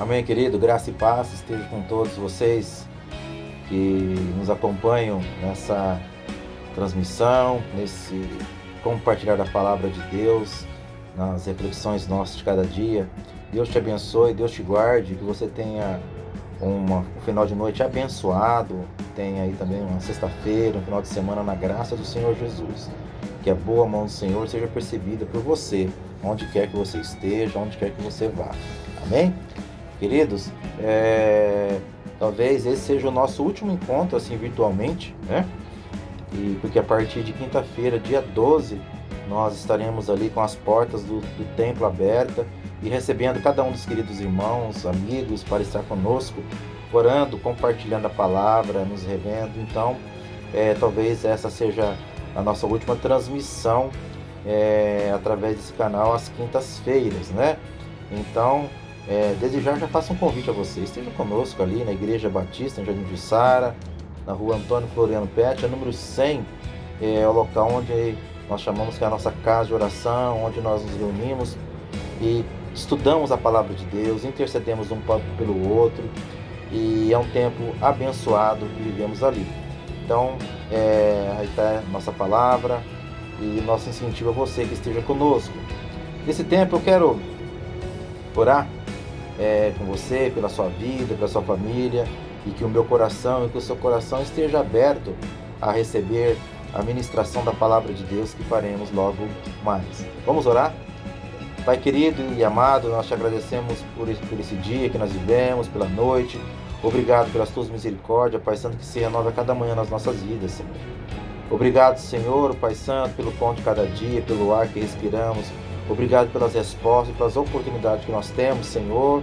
Amém, querido. Graça e paz esteja com todos vocês que nos acompanham nessa transmissão, nesse compartilhar da palavra de Deus, nas reflexões nossas de cada dia. Deus te abençoe, Deus te guarde, que você tenha um final de noite abençoado, tenha aí também uma sexta-feira, um final de semana na graça do Senhor Jesus. Que a boa mão do Senhor seja percebida por você, onde quer que você esteja, onde quer que você vá. Amém? Queridos, talvez esse seja o nosso último encontro assim virtualmente, né? E porque a partir de quinta-feira, dia 12, nós estaremos ali com as portas do templo abertas e recebendo cada um dos queridos irmãos, amigos, para estar conosco, orando, compartilhando a palavra, nos revendo. Então, talvez essa seja a nossa última transmissão através desse canal às quintas-feiras, né? Então, desde já faço um convite a você, esteja conosco ali na Igreja Batista, em Jardim Jussara, na rua Antônio Floriano Pet, número 100, é o local onde nós chamamos que é a nossa casa de oração, onde nós nos reunimos e estudamos a palavra de Deus, intercedemos um pelo outro, e é um tempo abençoado que vivemos ali. Então, aí está a nossa palavra e nosso incentivo a você que esteja conosco. Nesse tempo eu quero orar com você, pela sua vida, pela sua família, e que o meu coração e que o seu coração esteja aberto a receber a ministração da palavra de Deus que faremos logo mais. Vamos orar? Pai querido e amado, nós te agradecemos por esse dia que nós vivemos, pela noite. Obrigado pelas tuas misericórdias, Pai Santo, que se renova a cada manhã nas nossas vidas, Senhor. Obrigado, Senhor, Pai Santo, pelo pão de cada dia, pelo ar que respiramos. Obrigado pelas respostas, pelas oportunidades que nós temos, Senhor.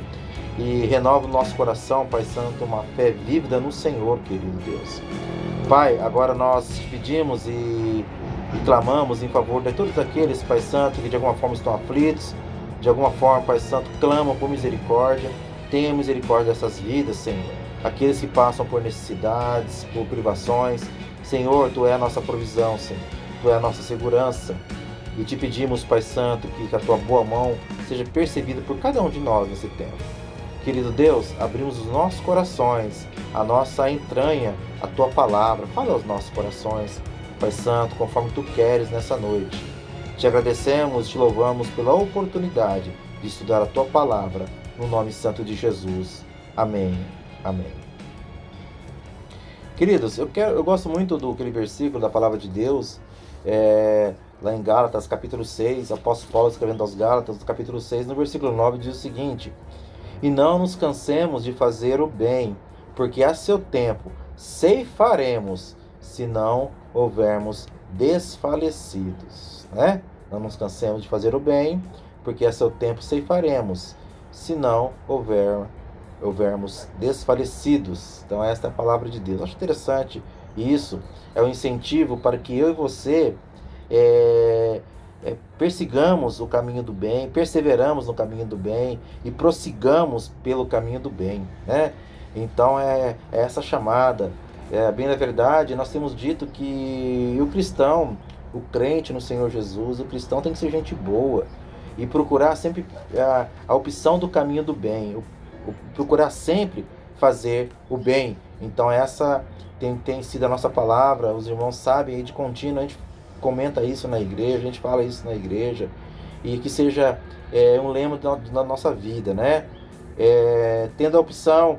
E renova o nosso coração, Pai Santo, uma fé vívida no Senhor, querido Deus. Pai, agora nós te pedimos e clamamos em favor de todos aqueles, Pai Santo, que de alguma forma estão aflitos, de alguma forma, Pai Santo, clamam por misericórdia. Tenha misericórdia dessas vidas, Senhor. Aqueles que passam por necessidades, por privações. Senhor, Tu é a nossa provisão, Senhor. Tu é a nossa segurança. E te pedimos, Pai Santo, que a Tua boa mão seja percebida por cada um de nós nesse tempo. Querido Deus, abrimos os nossos corações, a nossa entranha, a Tua palavra. Fala aos nossos corações, Pai Santo, conforme Tu queres nessa noite. Te agradecemos, te louvamos pela oportunidade de estudar a Tua palavra, no nome santo de Jesus. Amém. Amém. Queridos, eu gosto muito daquele versículo da palavra de Deus, lá em Gálatas, capítulo 6, apóstolo Paulo escrevendo aos Gálatas, no capítulo 6, no versículo 9, diz o seguinte: e não nos cansemos de fazer o bem, porque a seu tempo ceifaremos, se não houvermos desfalecidos, né? Não nos cansemos de fazer o bem, porque a seu tempo ceifaremos, se não houvermos desfalecidos. Então esta é a palavra de Deus. Acho interessante isso. É um incentivo para que eu e você persigamos o caminho do bem, perseveramos no caminho do bem e prossigamos pelo caminho do bem, né? Então é essa chamada. Bem na verdade, nós temos dito que o cristão, o crente no Senhor Jesus, o cristão tem que ser gente boa e procurar sempre a opção do caminho do bem, procurar sempre fazer o bem. Então essa tem sido a nossa palavra, os irmãos sabem aí de contínuo, a gente comenta isso na igreja, a gente fala isso na igreja, e que seja um lema da nossa vida, né? Tendo a opção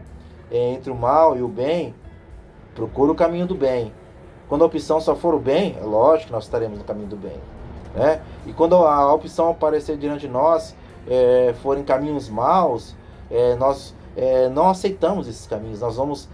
entre o mal e o bem, procura o caminho do bem. Quando a opção só for o bem, é lógico que nós estaremos no caminho do bem, né? E quando a opção aparecer diante de nós forem caminhos maus, nós não aceitamos esses caminhos. Nós vamos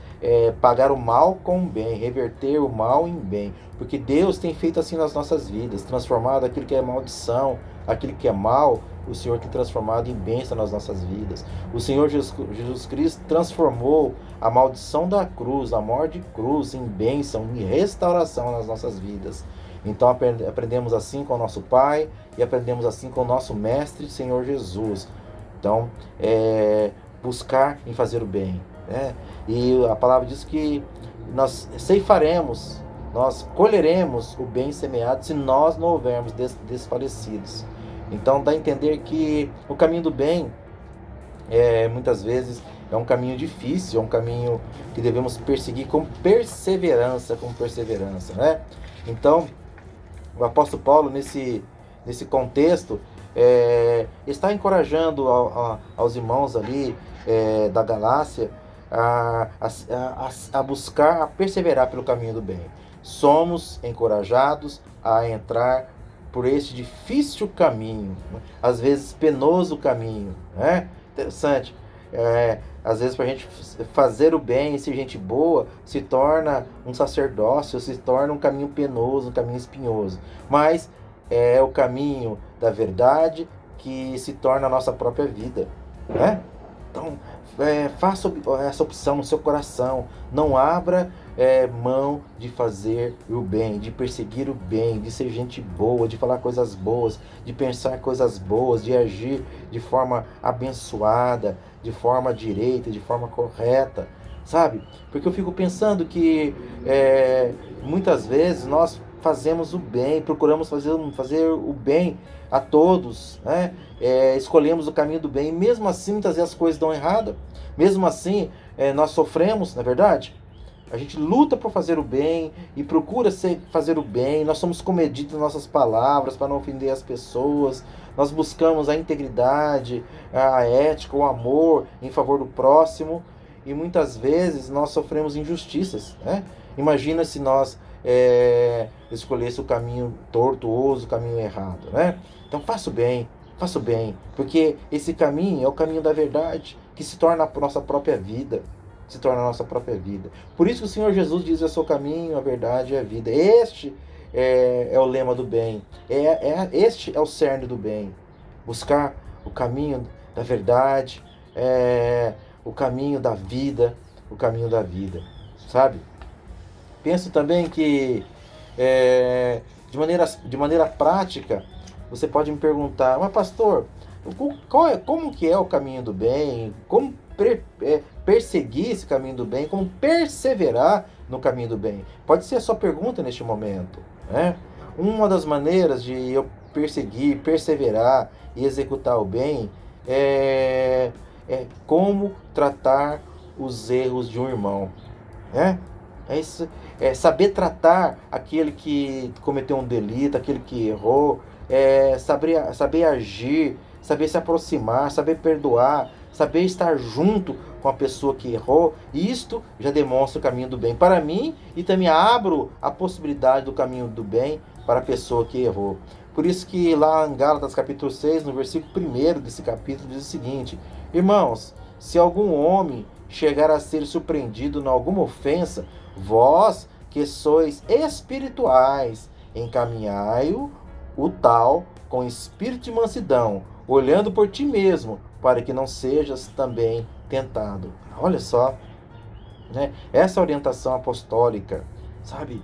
pagar o mal com o bem, reverter o mal em bem, porque Deus tem feito assim nas nossas vidas, transformado aquilo que é maldição, aquilo que é mal, o Senhor tem transformado em bênção nas nossas vidas. O Senhor Jesus Cristo transformou a maldição da cruz, a morte de cruz, em bênção, em restauração nas nossas vidas. Então aprendemos assim com o nosso Pai e aprendemos assim com o nosso Mestre, Senhor Jesus. Então, buscar em fazer o bem, né? E a palavra diz que nós ceifaremos, nós colheremos o bem semeado se nós não houvermos desfalecidos. Então dá a entender que o caminho do bem muitas vezes é um caminho difícil, é um caminho que devemos perseguir com perseverança, né? Então, o apóstolo Paulo, nesse contexto, está encorajando aos irmãos ali da Galácia a buscar, a perseverar pelo caminho do bem. Somos encorajados a entrar por este difícil caminho, né? Às vezes penoso caminho, né? Interessante. Às vezes, para a gente fazer o bem e ser gente boa, se torna um sacerdócio, se torna um caminho penoso, um caminho espinhoso. Mas é o caminho da verdade que se torna a nossa própria vida, né? Então, faça essa opção no seu coração. Não abra mão de fazer o bem, de perseguir o bem, de ser gente boa, de falar coisas boas, de pensar coisas boas, de agir de forma abençoada, de forma direita, de forma correta, sabe? Porque eu fico pensando que muitas vezes nós fazemos o bem, procuramos fazer o bem a todos, né? Escolhemos o caminho do bem, e mesmo assim muitas vezes as coisas dão errado, mesmo assim nós sofremos, não é verdade? A gente luta por fazer o bem e procura fazer o bem. Nós somos comedidos nas nossas palavras para não ofender as pessoas. Nós buscamos a integridade, a ética, o amor em favor do próximo. E muitas vezes nós sofremos injustiças, né? Imagina se nós escolhesse o caminho tortuoso, o caminho errado, né? Então faça o bem, porque esse caminho é o caminho da verdade, que se torna a nossa própria vida. Se torna a nossa própria vida. Por isso que o Senhor Jesus diz: eu sou o caminho, a verdade e a vida. Este é o lema do bem. Este é o cerne do bem. Buscar o caminho da verdade, o caminho da vida, o caminho da vida. Sabe? Penso também que, de maneira prática, você pode me perguntar: mas pastor, como que é o caminho do bem? Como perseguir esse caminho do bem? Como perseverar no caminho do bem? Pode ser a sua pergunta neste momento, né? Uma das maneiras de eu perseguir, perseverar e executar o bem é como tratar os erros de um irmão, né? Saber tratar aquele que cometeu um delito, aquele que errou, saber agir, saber se aproximar, saber perdoar, saber estar junto com a pessoa que errou. Isto já demonstra o caminho do bem para mim, e também abro a possibilidade do caminho do bem para a pessoa que errou. Por isso que lá em Gálatas capítulo 6, no versículo 1 desse capítulo, diz o seguinte: irmãos, se algum homem chegar a ser surpreendido em alguma ofensa, vós que sois espirituais, encaminhai-o tal com espírito de mansidão, olhando por ti mesmo, para que não sejas também tentado. Olha só, né? Essa orientação apostólica, sabe?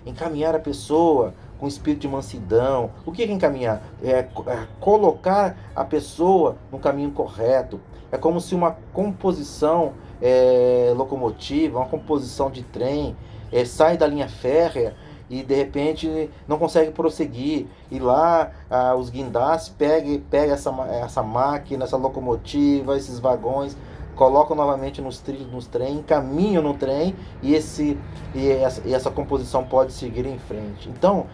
Encaminhar a pessoa com espírito de mansidão. O que é encaminhar? Colocar a pessoa no caminho correto. É como se uma composição locomotiva, uma composição de trem, sai da linha férrea e de repente não consegue prosseguir. E lá os guindastes pega essa máquina, essa locomotiva, esses vagões, colocam novamente nos trilhos, nos trem, caminham no trem e essa composição pode seguir em frente. Então,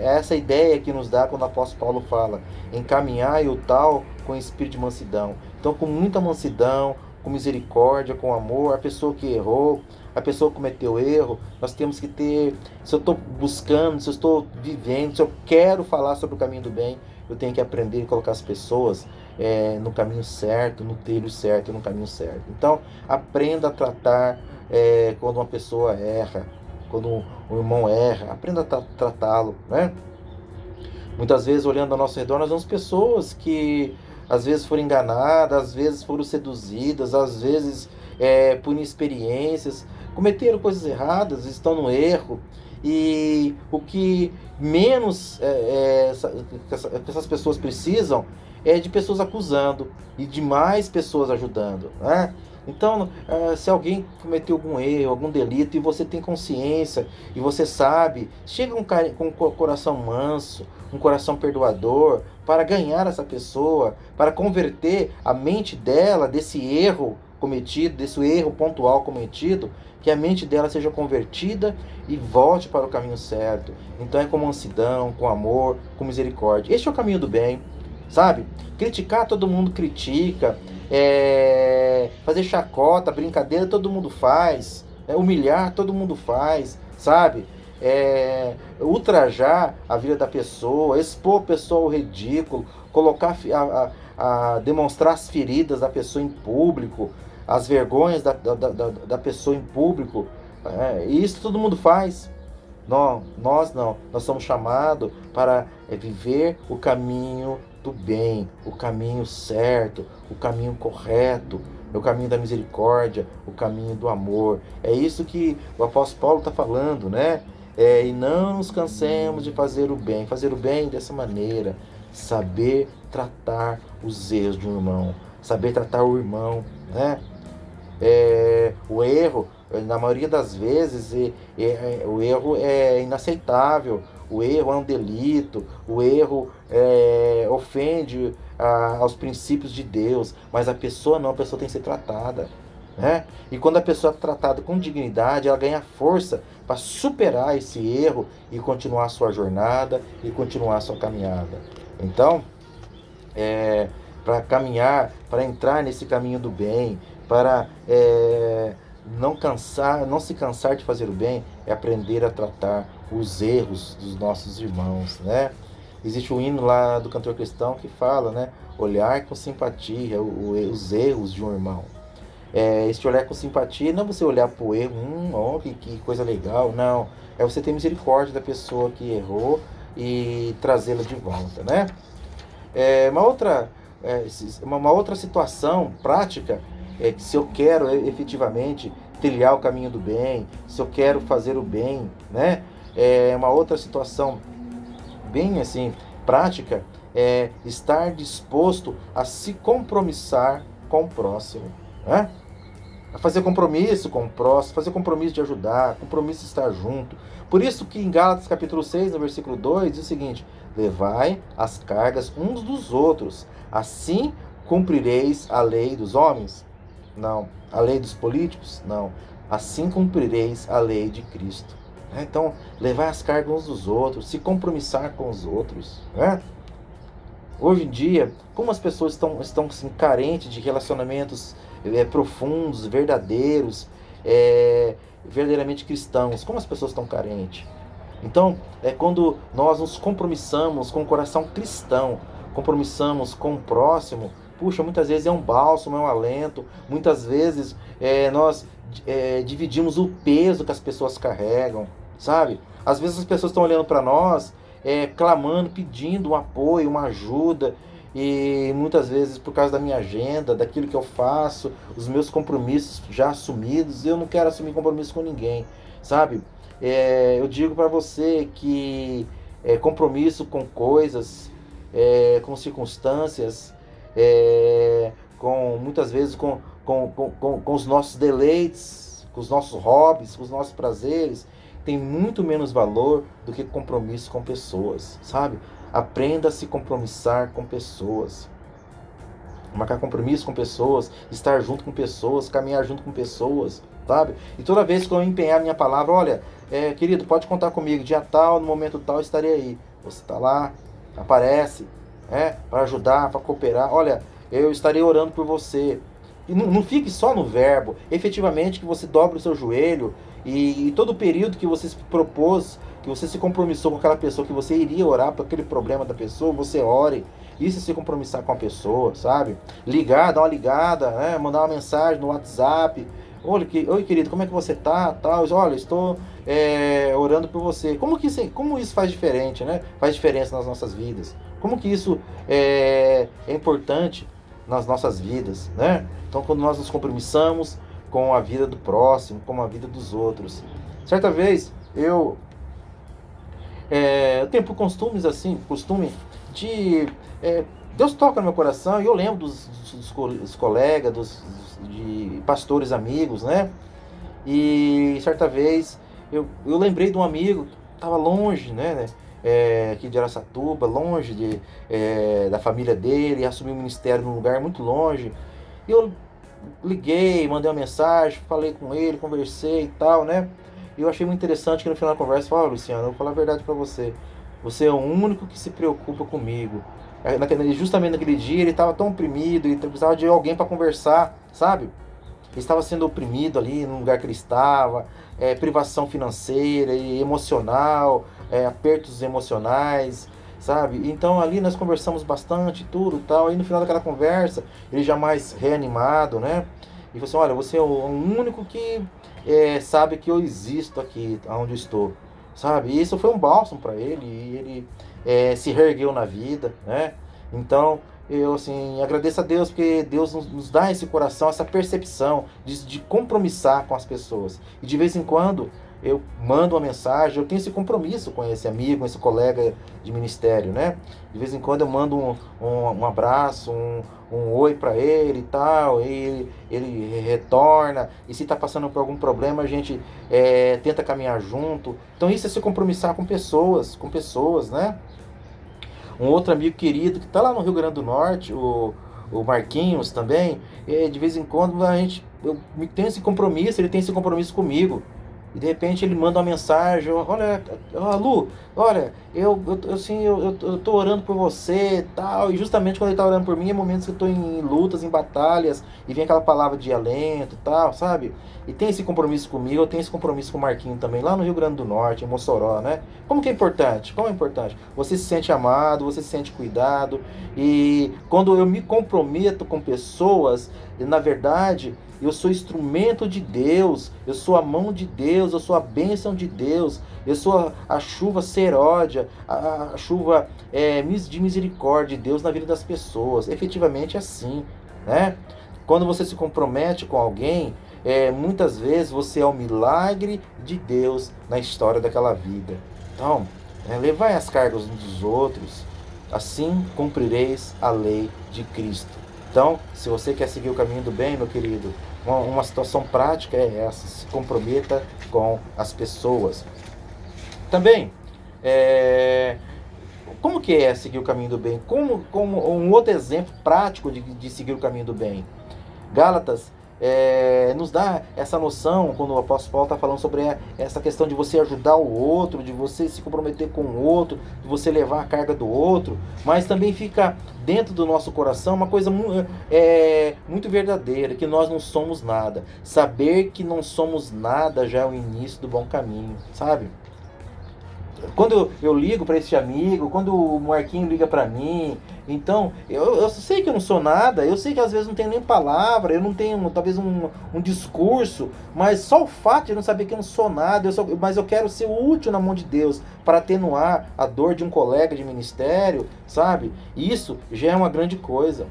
essa ideia que nos dá quando o apóstolo Paulo fala: encaminhai o tal com espírito de mansidão. Então, com muita mansidão, com misericórdia, com amor, a pessoa que errou, a pessoa que cometeu erro, nós temos que ter, se eu estou buscando, se eu estou vivendo, se eu quero falar sobre o caminho do bem, eu tenho que aprender a colocar as pessoas no caminho certo, no trilho certo, no caminho certo. Então, aprenda a tratar quando uma pessoa erra, quando um irmão erra, aprenda a tratá-lo, né? Muitas vezes, olhando ao nosso redor, nós vemos pessoas que às vezes foram enganadas, às vezes foram seduzidas, às vezes por inexperiências, cometeram coisas erradas, estão no erro. E o que menos essas pessoas precisam é de pessoas acusando e de mais pessoas ajudando, né? Então, se alguém cometeu algum erro, algum delito, e você tem consciência, e você sabe, chega com um coração manso, um coração perdoador, para ganhar essa pessoa, para converter a mente dela desse erro cometido, desse erro pontual cometido, que a mente dela seja convertida e volte para o caminho certo. Então é com mansidão, com amor, com misericórdia. Este é o caminho do bem, sabe? Criticar, todo mundo critica. Fazer chacota, brincadeira, todo mundo faz. Humilhar, todo mundo faz, sabe? Ultrajar a vida da pessoa, expor a pessoa ao ridículo, colocar demonstrar as feridas da pessoa em público, as vergonhas da pessoa em público. E isso todo mundo faz. Nós não. Nós somos chamados para viver o caminho do bem, o caminho certo, o caminho correto, o caminho da misericórdia, o caminho do amor. É isso que o apóstolo Paulo está falando, né? E não nos cansemos de fazer o bem dessa maneira, saber tratar os erros de um irmão, saber tratar o irmão, né? O erro, na maioria das vezes, o erro é inaceitável, o erro é um delito, o erro ofende aos princípios de Deus, mas a pessoa não, a pessoa tem que ser tratada, né? E quando a pessoa é tratada com dignidade, ela ganha força para superar esse erro e continuar a sua jornada e continuar a sua caminhada. Então, para caminhar, para entrar nesse caminho do bem, para não se cansar de fazer o bem, é aprender a tratar os erros dos nossos irmãos, né? Existe um hino lá do cantor cristão que fala, né? Olhar com simpatia os erros de um irmão. Este olhar com simpatia não é você olhar para o erro, que coisa legal, não. É você ter misericórdia da pessoa que errou e trazê-la de volta, né? Uma outra situação prática é que se eu quero efetivamente trilhar o caminho do bem, se eu quero fazer o bem, né? Uma outra situação bem assim prática é estar disposto a se compromissar com o próximo, né? A fazer compromisso com o próximo, fazer compromisso de ajudar, compromisso de estar junto. Por isso que em Gálatas capítulo 6, no versículo 2, diz o seguinte: levai as cargas uns dos outros, assim cumprireis a lei dos homens? Não. A lei dos políticos? Não. Assim cumprireis a lei de Cristo. Então, levar as cargas uns dos outros, se compromissar com os outros, né? Hoje em dia, como as pessoas estão assim, carentes de relacionamentos profundos, verdadeiros, verdadeiramente cristãos, como as pessoas estão carentes? Então, quando nós nos compromissamos com o coração cristão, compromissamos com o próximo, puxa, muitas vezes é um bálsamo, é um alento, muitas vezes nós dividimos o peso que as pessoas carregam, sabe? Às vezes as pessoas estão olhando para nós, clamando, pedindo um apoio, uma ajuda, e muitas vezes por causa da minha agenda, daquilo que eu faço, os meus compromissos já assumidos, eu não quero assumir compromisso com ninguém, sabe? Eu digo para você que compromisso com coisas, com circunstâncias, muitas vezes com os nossos deleites, com os nossos hobbies, com os nossos prazeres, tem muito menos valor do que compromisso com pessoas, sabe? Aprenda a se compromissar com pessoas. Marcar compromisso com pessoas, estar junto com pessoas, caminhar junto com pessoas, sabe? E toda vez que eu empenhar minha palavra, olha, querido, pode contar comigo, dia tal, no momento tal, estarei aí. Você está lá, aparece, para ajudar, para cooperar. Olha, eu estarei orando por você. E não fique só no verbo, efetivamente que você dobre o seu joelho e todo o período que você se propôs, que você se compromissou com aquela pessoa, que você iria orar para aquele problema da pessoa, você ore. Isso é se compromissar com a pessoa, sabe? Ligar, dar uma ligada, mandar uma mensagem no WhatsApp. Oi, querido, como é que você tá? Tal. Olha, estou orando por você. Como isso faz diferente, né? Faz diferença nas nossas vidas. Como que isso é importante nas nossas vidas, né? Então, quando nós nos compromissamos com a vida do próximo, com a vida dos outros. Certa vez, eu tenho por costume de... Deus toca no meu coração e eu lembro dos colegas, de pastores amigos, né? E certa vez eu lembrei de um amigo que estava longe, né? Aqui de Araçatuba, longe da família dele, assumiu um ministério num lugar muito longe. E eu liguei, mandei uma mensagem, falei com ele, conversei e tal, né? E eu achei muito interessante que no final da conversa, falou: Luciano, eu vou falar a verdade para você. Você é o único que se preocupa comigo. Justamente naquele dia ele estava tão oprimido e precisava de alguém para conversar, sabe? Ele estava sendo oprimido ali no lugar que ele estava, privação financeira e emocional, apertos emocionais, sabe? Então ali nós conversamos bastante, tudo tal. Aí no final daquela conversa, ele já mais reanimado, né? E falou assim: olha, você é o único que sabe que eu existo aqui, onde eu estou, sabe? E isso foi um bálsamo para ele, e ele se reergueu na vida, né? Então eu assim agradeço a Deus porque Deus nos dá esse coração, essa percepção de compromissar com as pessoas. E de vez em quando eu mando uma mensagem, eu tenho esse compromisso com esse amigo, com esse colega de ministério, né? De vez em quando eu mando um abraço, um oi para ele e tal, e ele retorna, e se está passando por algum problema a gente tenta caminhar junto. Então isso é se compromissar com pessoas, né? Um outro amigo querido que está lá no Rio Grande do Norte, o Marquinhos também, de vez em quando eu tenho esse compromisso, ele tem esse compromisso comigo. E de repente ele manda uma mensagem: olha, Lu, olha, eu tô orando por você e tal. E justamente quando ele tá orando por mim, é momentos que eu tô em lutas, em batalhas, e vem aquela palavra de alento e tal, sabe? E tem esse compromisso comigo, eu tenho esse compromisso com o Marquinho também, lá no Rio Grande do Norte, em Mossoró, né? Como que é importante? Como é importante? Você se sente amado, você se sente cuidado. E quando eu me comprometo com pessoas, na verdade, eu sou instrumento de Deus, eu sou a mão de Deus, eu sou a bênção de Deus, eu sou a chuva seródia, a chuva de misericórdia de Deus na vida das pessoas. Efetivamente é assim, né? Quando você se compromete com alguém, muitas vezes você é o milagre de Deus na história daquela vida. Então, levai as cargas uns dos outros, assim cumprireis a lei de Cristo. Então, se você quer seguir o caminho do bem, meu querido, uma situação prática é essa: se comprometa com as pessoas. Também, como que é seguir o caminho do bem? Como um outro exemplo prático de seguir o caminho do bem. Gálatas nos dá essa noção, quando o apóstolo Paulo está falando sobre essa questão de você ajudar o outro, de você se comprometer com o outro, de você levar a carga do outro, mas também fica dentro do nosso coração uma coisa muito verdadeira, que nós não somos nada. Saber que não somos nada já é o início do bom caminho, sabe? Quando eu ligo para esse amigo, quando o Marquinho liga para mim, então eu sei que eu não sou nada, eu sei que às vezes não tenho nem palavra, eu não tenho talvez um discurso, mas só o fato de eu não saber que eu não sou nada, mas eu quero ser útil na mão de Deus para atenuar a dor de um colega de ministério, sabe? Isso já é uma grande coisa.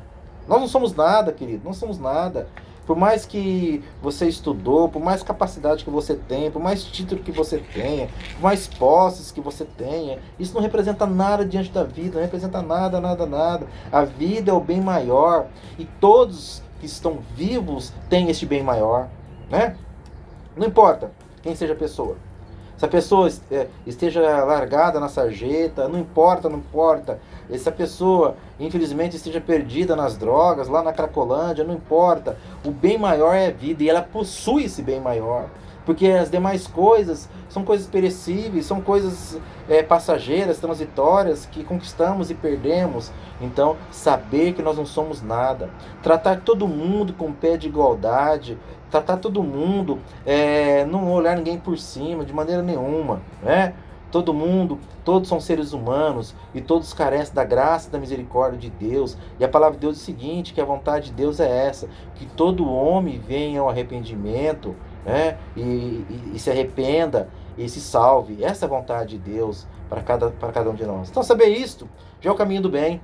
Nós não somos nada, querido, não somos nada. Por mais que você estudou, por mais capacidade que você tenha, por mais título que você tenha, por mais posses que você tenha, isso não representa nada diante da vida, não representa nada, nada, nada. A vida é o bem maior e todos que estão vivos têm este bem maior, né? Não importa quem seja a pessoa. Se a pessoa esteja largada na sarjeta, não importa, não importa. E se a pessoa, infelizmente, esteja perdida nas drogas, lá na Cracolândia, não importa. O bem maior é a vida e ela possui esse bem maior. Porque as demais coisas são coisas perecíveis, são coisas passageiras, transitórias, que conquistamos e perdemos. Então, saber que nós não somos nada. Tratar todo mundo com pé de igualdade. Tratar todo mundo, não olhar ninguém por cima, de maneira nenhuma, né? Todo mundo, todos são seres humanos e todos carecem da graça e da misericórdia de Deus. E a palavra de Deus é o seguinte, que a vontade de Deus é essa, que todo homem venha ao arrependimento, né? E se arrependa e se salve. Essa é a vontade de Deus para cada um de nós. Então, saber isto já é o caminho do bem.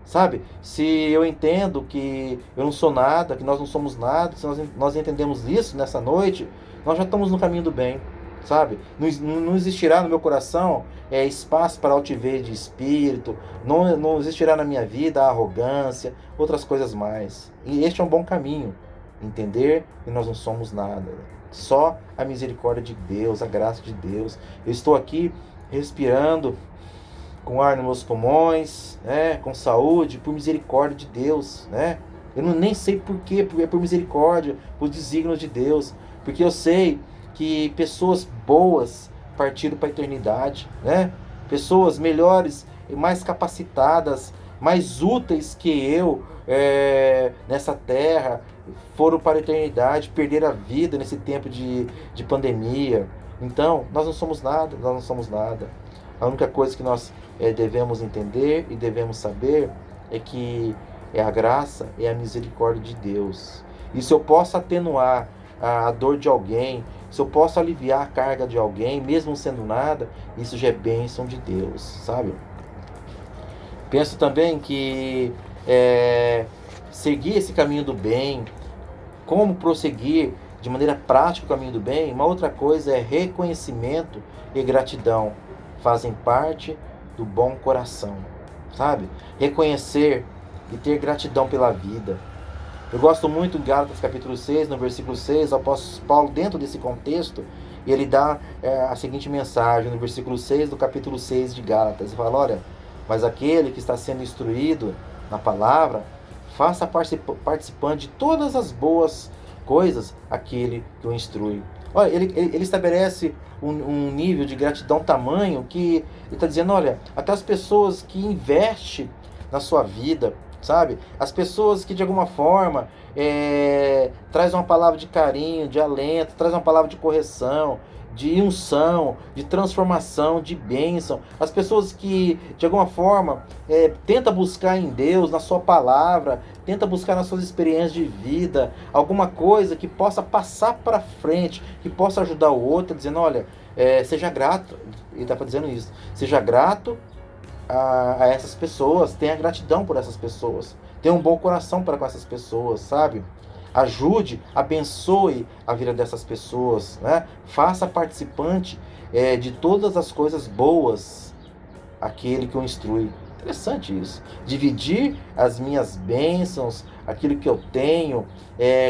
Sabe? Se eu entendo que eu não sou nada, que nós não somos nada, se nós entendemos isso nessa noite, nós já estamos no caminho do bem, sabe? Não existirá no meu coração espaço para altivez de espírito, não existirá na minha vida a arrogância, outras coisas mais. E este é um bom caminho, entender que nós não somos nada. Só a misericórdia de Deus, a graça de Deus. Eu estou aqui respirando com ar nos meus pulmões, né, com saúde, por misericórdia de Deus, né? Eu nem sei por quê, porque é por misericórdia, por desígnios de Deus, porque eu sei que pessoas boas partiram para a eternidade, né? Pessoas melhores e mais capacitadas, mais úteis que eu nessa terra, foram para a eternidade, perderam a vida nesse tempo de pandemia. Então, nós não somos nada, nós não somos nada. A única coisa que nós devemos entender e devemos saber é que é a graça, é a misericórdia de Deus. E se eu posso atenuar a dor de alguém, se eu posso aliviar a carga de alguém, mesmo sendo nada, isso já é bênção de Deus, sabe? Penso também que seguir esse caminho do bem, como prosseguir de maneira prática o caminho do bem, uma outra coisa é reconhecimento e gratidão. Fazem parte do bom coração, sabe? Reconhecer e ter gratidão pela vida. Eu gosto muito de Gálatas capítulo 6, no versículo 6, o apóstolo Paulo, dentro desse contexto, ele dá a seguinte mensagem, no versículo 6 do capítulo 6 de Gálatas. Ele fala, olha, mas aquele que está sendo instruído na palavra, faça participante de todas as boas coisas aquele que o instrui. Olha, ele estabelece um nível de gratidão tamanho que ele está dizendo, olha, até as pessoas que investem na sua vida, sabe? As pessoas que de alguma forma traz uma palavra de carinho, de alento, traz uma palavra de correção, de unção, de transformação, de bênção. As pessoas que de alguma forma tenta buscar em Deus, na sua palavra, tenta buscar nas suas experiências de vida, alguma coisa que possa passar para frente, que possa ajudar o outro, dizendo, olha, seja grato, ele está dizendo isso, seja grato a essas pessoas, tenha gratidão por essas pessoas, tenha um bom coração para com essas pessoas, sabe? Ajude, abençoe a vida dessas pessoas, né? Faça participante de todas as coisas boas aquele que o instrui. Interessante isso. Dividir as minhas bênçãos, aquilo que eu tenho,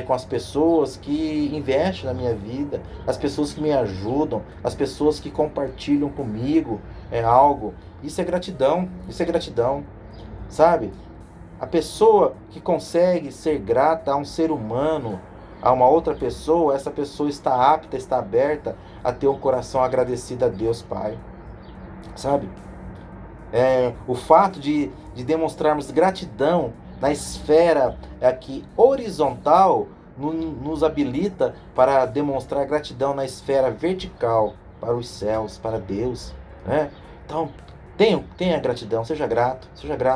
com as pessoas que investem na minha vida, as pessoas que me ajudam, as pessoas que compartilham comigo algo. Isso é gratidão, sabe? A pessoa que consegue ser grata a um ser humano, a uma outra pessoa, essa pessoa está apta, está aberta a ter um coração agradecido a Deus Pai, sabe? O fato de demonstrarmos gratidão na esfera aqui horizontal nos habilita para demonstrar gratidão na esfera vertical, para os céus, para Deus, né? Então, tenha gratidão, seja grato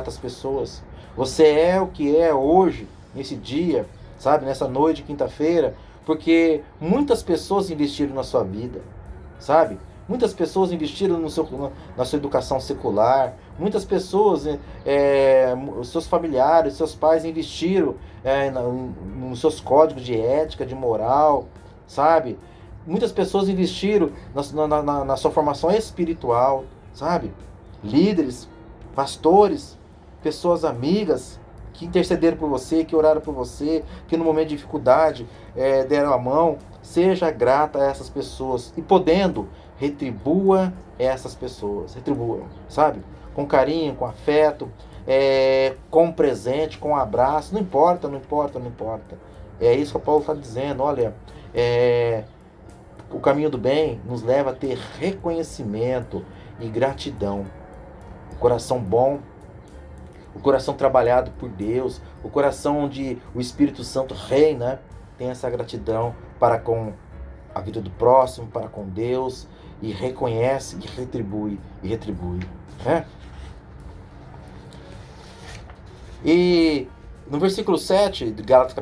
às pessoas. Você é o que é hoje, nesse dia, sabe, nessa noite de quinta-feira, porque muitas pessoas investiram na sua vida, sabe? Muitas pessoas investiram na sua educação secular, muitas pessoas, os seus familiares, seus pais investiram nos seus códigos de ética, de moral, sabe? Muitas pessoas investiram na sua formação espiritual, sabe? Líderes, pastores, pessoas amigas que intercederam por você, que oraram por você, que no momento de dificuldade deram a mão. Seja grata a essas pessoas e podendo, retribua essas pessoas, retribua, sabe? Com carinho, com afeto, com presente, com abraço, não importa. É isso que o Paulo está dizendo, olha, o caminho do bem nos leva a ter reconhecimento e gratidão. O coração bom, o coração trabalhado por Deus, o coração onde o Espírito Santo reina, tem essa gratidão para com a vida do próximo, para com Deus, e reconhece e retribui, né? E no versículo 7 de Gálatas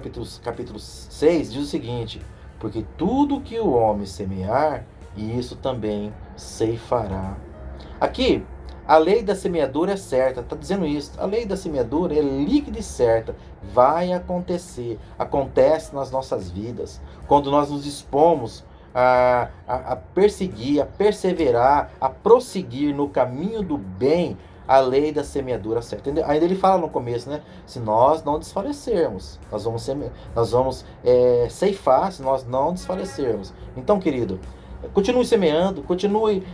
capítulo 6 diz o seguinte: porque tudo que o homem semear, isso também ceifará. Aqui, a lei da semeadura é certa, está dizendo isso. A lei da semeadura é líquida e certa. Vai acontecer, acontece nas nossas vidas. Quando nós nos dispomos a perseguir, a perseverar, a prosseguir no caminho do bem, a lei da semeadura certa. Entendeu? Ainda ele fala no começo, né? Se nós não desfalecermos, nós vamos ceifar se nós não desfalecermos. Então, querido, continue semeando, continue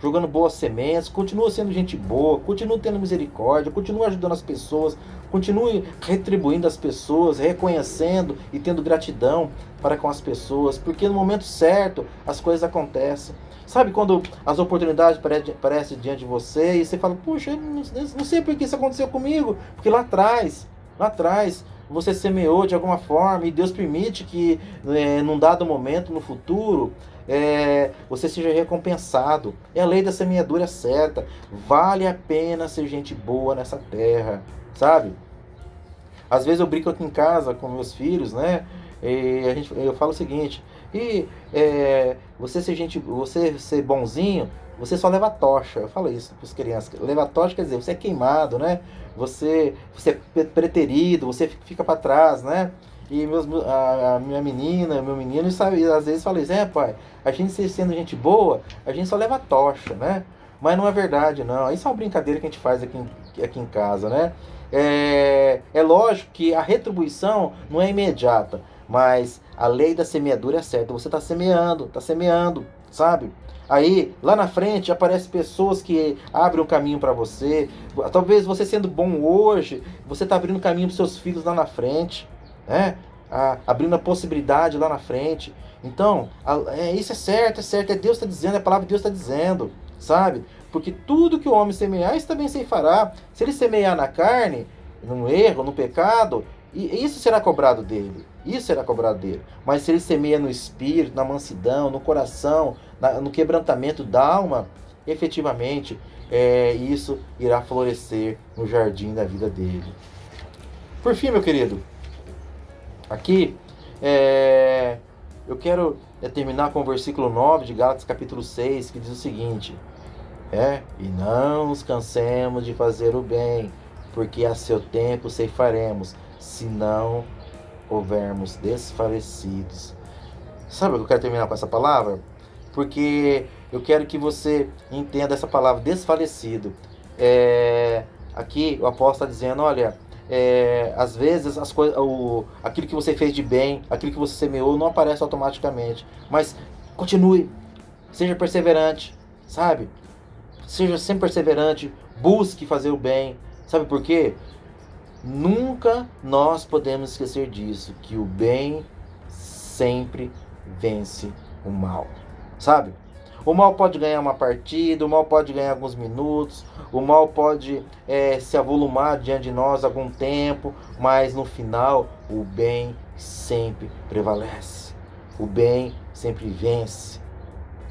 jogando boas sementes, continue sendo gente boa, continue tendo misericórdia, continue ajudando as pessoas, continue retribuindo as pessoas, reconhecendo e tendo gratidão para com as pessoas, porque no momento certo as coisas acontecem. Sabe quando as oportunidades aparecem diante de você e você fala, puxa, eu não sei por que isso aconteceu comigo, porque lá atrás, você semeou de alguma forma e Deus permite que num dado momento, no futuro, você seja recompensado. É a lei da semeadura certa. Vale a pena ser gente boa nessa terra, sabe? Às vezes eu brinco aqui em casa com meus filhos, né? E eu falo o seguinte: você ser bonzinho, você só leva tocha. Eu falo isso para as crianças. Levar tocha quer dizer, você é queimado, né? Você é preterido, você fica para trás, né? E a minha menina, meu menino, sabe, às vezes fala isso, pai, a gente sendo gente boa, a gente só leva tocha, né? Mas não é verdade, não. Isso é uma brincadeira que a gente faz aqui em casa, né? É lógico que a retribuição não é imediata, mas a lei da semeadura é certa. Você está semeando, sabe? Aí, lá na frente, aparecem pessoas que abrem um caminho para você. Talvez você sendo bom hoje, você está abrindo caminho para seus filhos lá na frente, né? Abrindo a possibilidade lá na frente. Então, isso é certo, é Deus está dizendo, é a palavra de Deus está dizendo, sabe? Porque tudo que o homem semear, isso também se fará. Se ele semear na carne, no erro, no pecado, isso será cobrado dele. Isso será cobrado dele. Mas se ele semeia no espírito, na mansidão, no coração, no quebrantamento da alma, efetivamente, isso irá florescer no jardim da vida dele. Por fim, meu querido, aqui eu quero terminar com o versículo 9 de Gálatas capítulo 6, que diz o seguinte: e não nos cansemos de fazer o bem, porque a seu tempo ceifaremos, se não houvermos desfalecidos. Sabe o que eu quero terminar com essa palavra? Porque eu quero que você entenda essa palavra, desfalecido. Aqui o apóstolo está dizendo, olha, às vezes aquilo que você fez de bem, aquilo que você semeou, não aparece automaticamente. Mas continue, seja perseverante, sabe? Seja sempre perseverante, busque fazer o bem. Sabe por quê? Nunca nós podemos esquecer disso, que o bem sempre vence o mal, sabe? O mal pode ganhar uma partida, o mal pode ganhar alguns minutos, o mal pode se avolumar diante de nós algum tempo, mas no final o bem sempre prevalece, o bem sempre vence.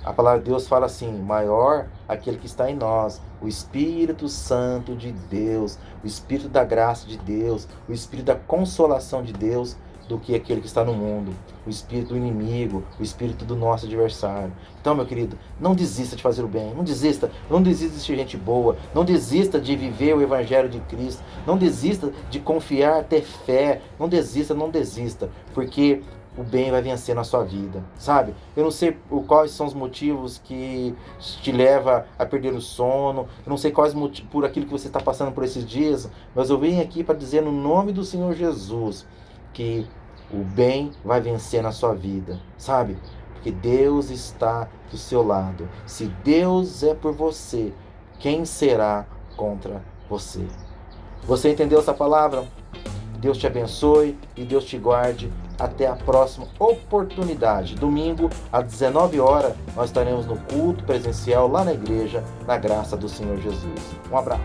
A palavra de Deus fala assim: maior aquele que está em nós, o Espírito Santo de Deus, o Espírito da graça de Deus, o Espírito da consolação de Deus, do que aquele que está no mundo, o espírito do inimigo, o espírito do nosso adversário. Então, meu querido, não desista de fazer o bem, não desista de ser gente boa, não desista de viver o Evangelho de Cristo, não desista de confiar, ter fé, não desista, porque o bem vai vencer na sua vida, sabe? Eu não sei quais são os motivos que te levam a perder o sono, eu não sei quais motivos, por aquilo que você está passando por esses dias, mas eu vim aqui para dizer no nome do Senhor Jesus, que o bem vai vencer na sua vida, sabe? Porque Deus está do seu lado. Se Deus é por você, quem será contra você? Você entendeu essa palavra? Deus te abençoe e Deus te guarde. Até a próxima oportunidade. Domingo, às 19 horas, nós estaremos no culto presencial lá na igreja, na graça do Senhor Jesus. Um abraço.